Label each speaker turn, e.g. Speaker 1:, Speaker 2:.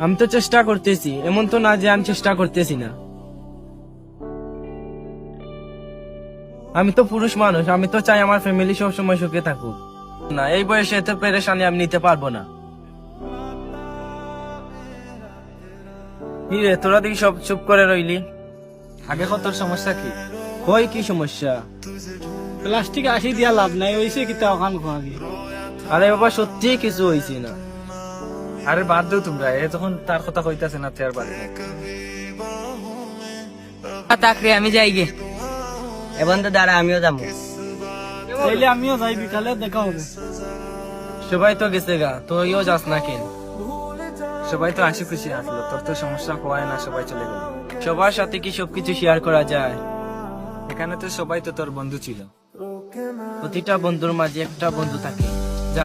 Speaker 1: আমি তো চেষ্টা করতেছি, এমন তো না যে আমি চেষ্টা করতেছি না। আমি তো পুরুষ মানুষ, আমি তো চাই আমার ফ্যামিলি সবসময় সুখে থাকুক। না, এই বয়সে এত পেরেশানি আমি নিতে পারবো না। কি রে, তোরা দেখি সব চুপ করে রইলি।
Speaker 2: আগে কত তোর সমস্যা কি?
Speaker 1: কই কি সমস্যা?
Speaker 3: প্লাস্টিক আসি দিয়া লাভ নাই, ওইসে কিতা ওখান খোয়াগি।
Speaker 1: আরে বাবা, সত্যি কিছু হয়েছে না।
Speaker 2: আরে বাদ দেও তোমরা, এ তখন তার কথা কইতাছে না তের বাড়ি।
Speaker 4: তাকরে আমি যাই গে। এখন তো দাঁড়া, আমিও যাবো।
Speaker 3: তাইলে আমিও যাই, বিকালে দেখা হবে।
Speaker 1: সবাই তো গেছে গা, তুইও যাস না কেন?
Speaker 2: সবাই তো হাসি খুশি আসলো, তোর তো সমস্যা হয় না, সবাই চলে গেল।
Speaker 1: সবার সাথে কি সবকিছু শেয়ার করা যায়?
Speaker 2: এখানে তো সবাই তো তোর বন্ধু ছিল।
Speaker 1: প্রতিটা বন্ধুর মাঝে একটা বন্ধু থাকে।